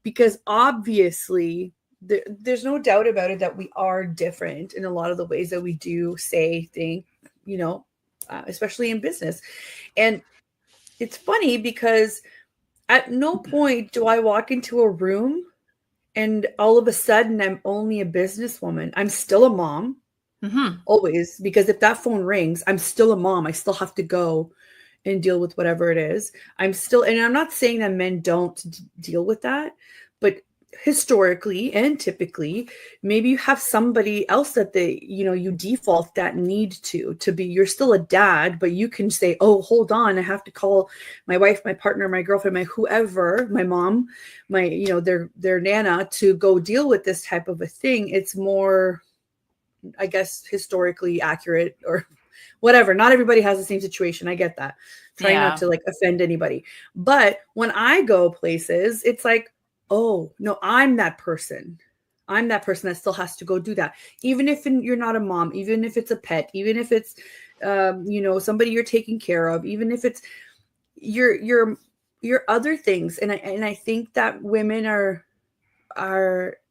because obviously there's no doubt about it that we are different in a lot of the ways that we do say, think, you know, especially in business. And it's funny because at no point do I walk into a room and all of a sudden I'm only a businesswoman. I'm still a mom, always, because if that phone rings, I'm still a mom. I still have to go and deal with whatever it is. I'm not saying that men don't deal with that, but historically and typically, maybe you have somebody else that you default that need to be. You're still a dad, but you can say, oh, hold on, I have to call my wife, my partner, my girlfriend, my whoever, my mom, my, their nana, to go deal with this type of a thing. It's more, I guess, historically accurate or whatever. Not everybody has the same situation. I get that. Trying not to like offend anybody. But when I go places, it's like, oh, no, I'm that person. I'm that person that still has to go do that. Even if you're not a mom, even if it's a pet, even if it's, somebody you're taking care of, even if it's your other things. And I think that women are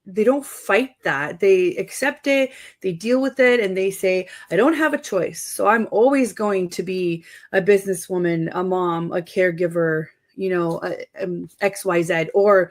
they don't fight that. They accept it, they deal with it, and they say, I don't have a choice. So I'm always going to be a businesswoman, a mom, a caregiver, XYZ. Or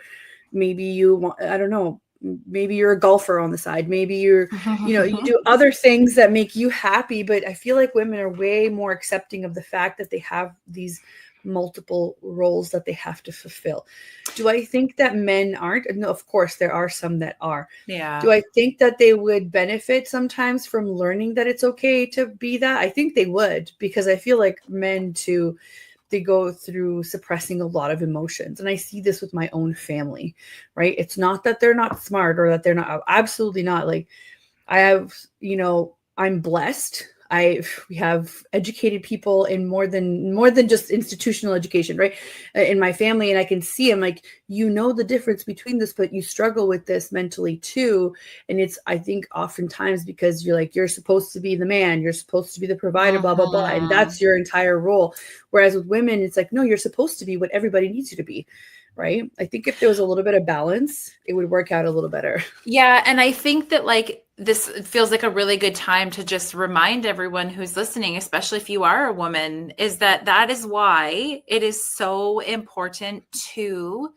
maybe I don't know, maybe you're a golfer on the side. Maybe you're, you do other things that make you happy. But I feel like women are way more accepting of the fact that they have these multiple roles that they have to fulfill. Do I think that men aren't? No, of course, there are some that are. Yeah. Do I think that they would benefit sometimes from learning that it's okay to be that? I think they would, because I feel like men too, they go through suppressing a lot of emotions. And I see this with my own family, right? It's not that they're not smart or that they're not, absolutely not. Like I have, I'm blessed. We have educated people in more than just institutional education, right? In my family, and I can see, I'm like, you know the difference between this, but you struggle with this mentally too. And it's, I think, oftentimes because you're like, you're supposed to be the man, you're supposed to be the provider, blah blah blah, and that's your entire role. Whereas with women, it's like, no, you're supposed to be what everybody needs you to be, right? I think if there was a little bit of balance, it would work out a little better. Yeah, and I think that like this feels like a really good time to just remind everyone who's listening, especially if you are a woman, is that that is why it is so important to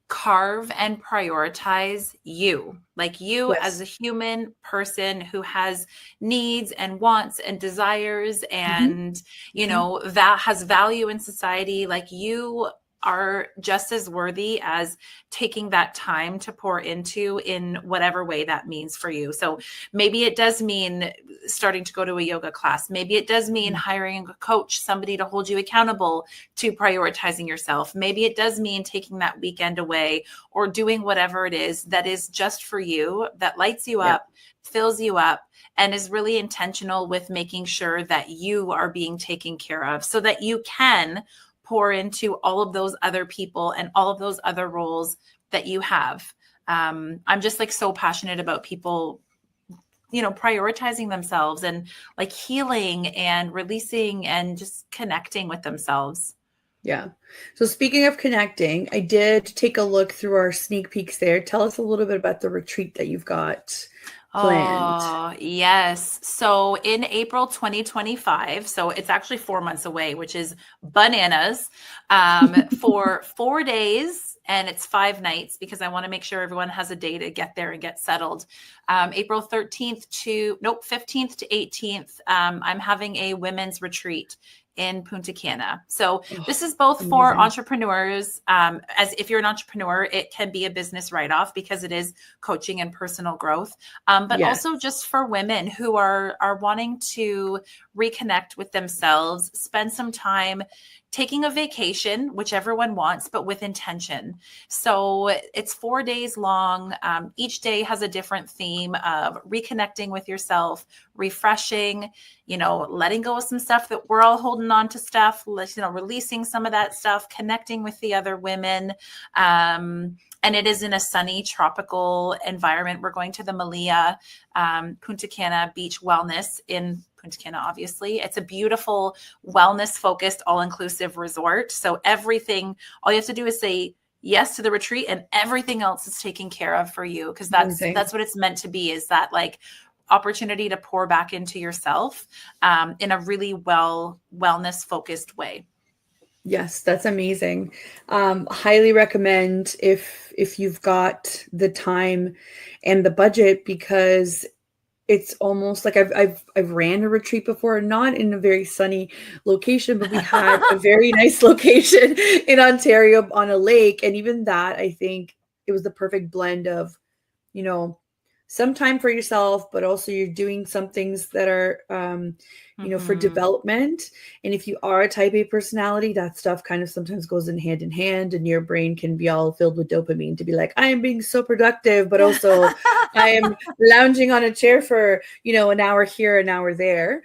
carve and prioritize you, like you as Yes. a human person who has needs and wants and desires Mm-hmm. and, you know, that has value in society. Like you are just as worthy as taking that time to pour into in whatever way that means for you. So maybe it does mean starting to go to a yoga class. Maybe it does mean hiring a coach, somebody to hold you accountable to prioritizing yourself. Maybe it does mean taking that weekend away or doing whatever it is that is just for you, that lights you Yeah. up, fills you up, and is really intentional with making sure that you are being taken care of so that you can pour into all of those other people and all of those other roles that you have. I'm just like so passionate about people, you know, prioritizing themselves and like healing and releasing and just connecting with themselves. Yeah. So speaking of connecting, I did take a look through our sneak peeks there. Tell us a little bit about the retreat that you've got planned. Oh, yes. So in April 2025, so it's actually 4 months away, which is bananas, for 4 days. And it's 5 nights because I want to make sure everyone has a day to get there and get settled. April 13th to, nope, 15th to 18th, I'm having a women's retreat in Punta Cana. So Oh, this is both for amazing. entrepreneurs. As if you're an entrepreneur, it can be a business write-off because it is coaching and personal growth. But Yes. also just for women who are wanting to reconnect with themselves, spend some time taking a vacation, whichever one wants, but with intention. So it's 4 days long. Each day has a different theme of reconnecting with yourself, refreshing, you know, letting go of some stuff that we're all holding on to stuff, you know, releasing some of that stuff, connecting with the other women. And it is in a sunny tropical environment. We're going to the Malia, Punta Cana Beach Wellness in Punta Cana, obviously. It's a beautiful, wellness-focused, all-inclusive resort. So everything, all you have to do is say yes to the retreat and everything else is taken care of for you. Because that's what it's meant to be, is that like opportunity to pour back into yourself in a really wellness-focused way. Yes, that's amazing. Highly recommend if you've got the time and the budget, because it's almost like I've ran a retreat before, not in a very sunny location, but we had a very nice location in Ontario on a lake. And even that, I think it was the perfect blend of, you know, some time for yourself, but also you're doing some things that are, you know, for development. And if you are a type A personality, that stuff kind of sometimes goes in hand, and your brain can be all filled with dopamine to be like, I am being so productive, but also I am lounging on a chair for, you know, an hour here, an hour there.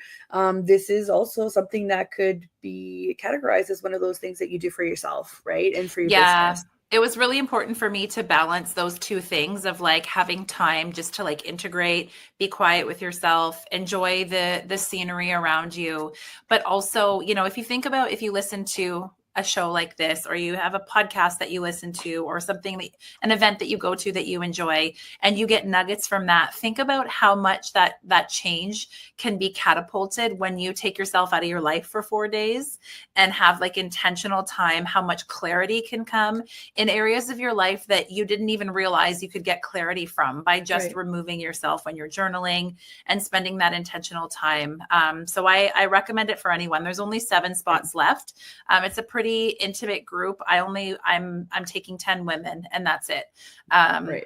This is also something that could be categorized as one of those things that you do for yourself, right? And for your Yeah. business. It was really important for me to balance those two things of like having time just to like integrate, be quiet with yourself, enjoy the scenery around you. But also, you know, if you think about, if you listen to a show like this, or you have a podcast that you listen to, or something that, an event that you go to that you enjoy, and you get nuggets from that, think about how much that change can be catapulted when you take yourself out of your life for 4 days and have like intentional time, how much clarity can come in areas of your life that you didn't even realize you could get clarity from by just removing yourself when you're journaling and spending that intentional time. So I recommend it for anyone. There's only 7 spots left. It's a pretty intimate group. I'm taking 10 women and that's it.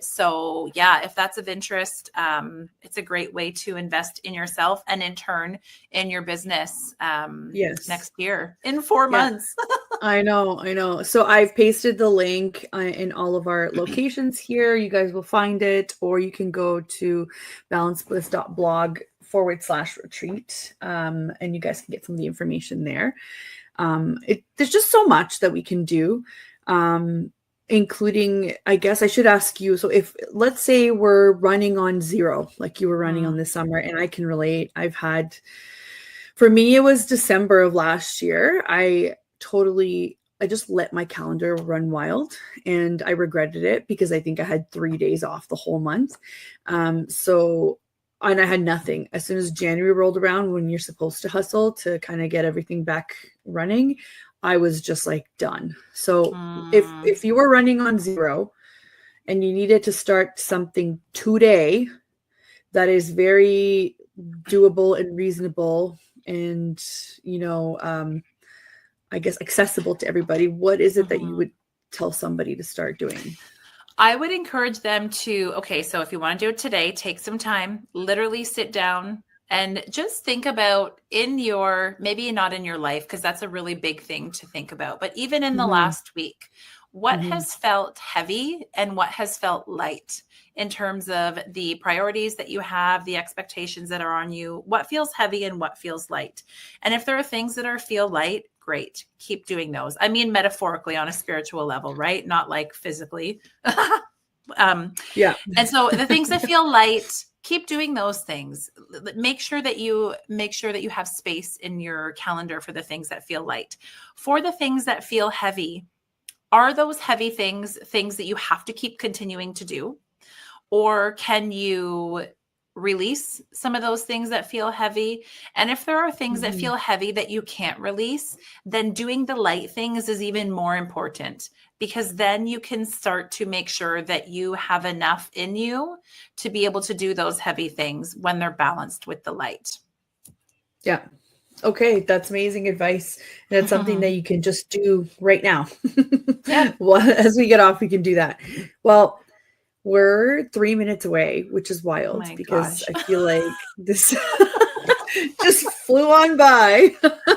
So yeah, if that's of interest, it's a great way to invest in yourself and in turn in your business next year in 4 months. I know. So I've pasted the link in all of our locations here. You guys will find it, or you can go to balancebliss.blog /retreat. And you guys can get some of the information there. There's just so much that we can do. Including, I guess I should ask you, so if let's say we're running on zero, like you were running on this summer, and I can relate, for me, it was December of last year. I just let my calendar run wild, and I regretted it because I think I had 3 days off the whole month. And I had nothing. As soon as January rolled around, when you're supposed to hustle to kind of get everything back running, I was just like done. So if you were running on zero and you needed to start something today that is very doable and reasonable and, I guess accessible to everybody, what is it that you would tell somebody to start doing? I would encourage them to, so if you want to do it today, take some time, literally sit down, and just think about maybe not in your life, because that's a really big thing to think about, but even in the last week, what has felt heavy and what has felt light in terms of the priorities that you have, the expectations that are on you, what feels heavy and what feels light. And if there are things that feel light, great, keep doing those. I mean, metaphorically on a spiritual level, right? Not like physically. Yeah. And so the things that feel light, keep doing those things. Make sure that you have space in your calendar for the things that feel light. For the things that feel heavy, are those heavy things that you have to keep continuing to do? Or can you release some of those things that feel heavy? And if there are things that feel heavy that you can't release, then doing the light things is even more important, because then you can start to make sure that you have enough in you to be able to do those heavy things when they're balanced with the light. Yeah. Okay. That's amazing advice. And it's something that you can just do right now. Yeah. Well, as we get off, we can do that. Well, we're 3 minutes away, which is wild because I feel like this just flew on by.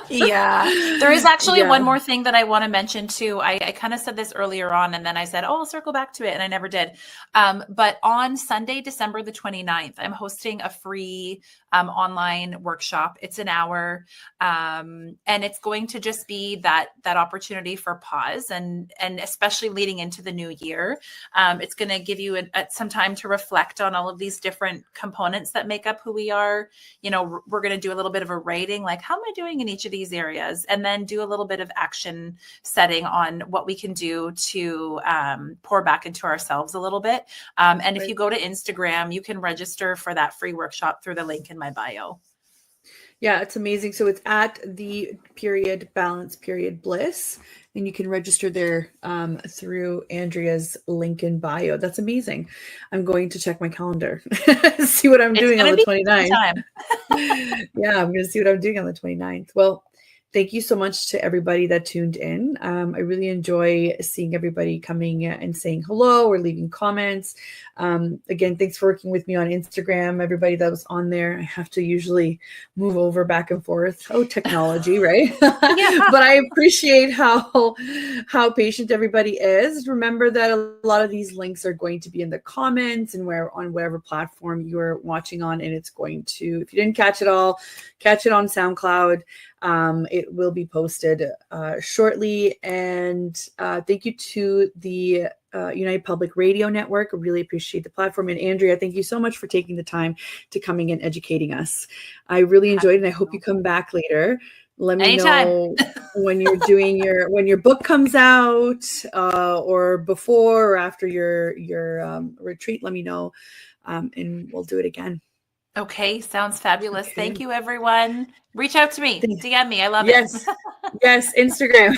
Yeah. There is actually one more thing that I want to mention too. I kind of said this earlier on, and then I said, I'll circle back to it. And I never did. But on Sunday, December the 29th, I'm hosting a free online workshop. It's an hour. And it's going to just be that opportunity for pause and especially leading into the new year. It's going to give you some time to reflect on all of these different components that make up who we are. We're going to do a little bit of a rating, like how am I doing in each of these areas, and then do a little bit of action setting on what we can do to pour back into ourselves a little bit. And if you go to Instagram, you can register for that free workshop through the link in my bio. Yeah, it's amazing. So it's at @Balance Bliss, and you can register there through Andrea's link in bio. That's amazing. I'm going to check my calendar, see what I'm doing on the 29th. Yeah, I'm going to see what I'm doing on the 29th. Well, thank you so much to everybody that tuned in. I really enjoy seeing everybody coming and saying hello or leaving comments. Again, thanks for working with me on Instagram. Everybody that was on there, I have to usually move over back and forth. Oh, technology, right? Yeah. But I appreciate how patient everybody is. Remember that a lot of these links are going to be in the comments and on whatever platform you're watching on. And it's going to, if you didn't catch it all, catch it on SoundCloud. It will be posted shortly. And thank you to the United Public Radio Network. I really appreciate the platform. And Andrea, thank you so much for taking the time to coming and educating us. I really enjoyed it, and I hope you come back later. Let me know when you're doing when your book comes out, or before or after your retreat. Let me know, and we'll do it again. Okay, sounds fabulous. Okay. Thank you, everyone. Reach out to me. DM me. I love it. Yes, Instagram.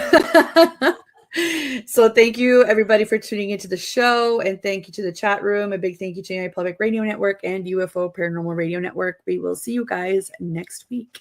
So thank you, everybody, for tuning into the show. And thank you to the chat room. A big thank you to United Public Radio Network and UFO Paranormal Radio Network. We will see you guys next week.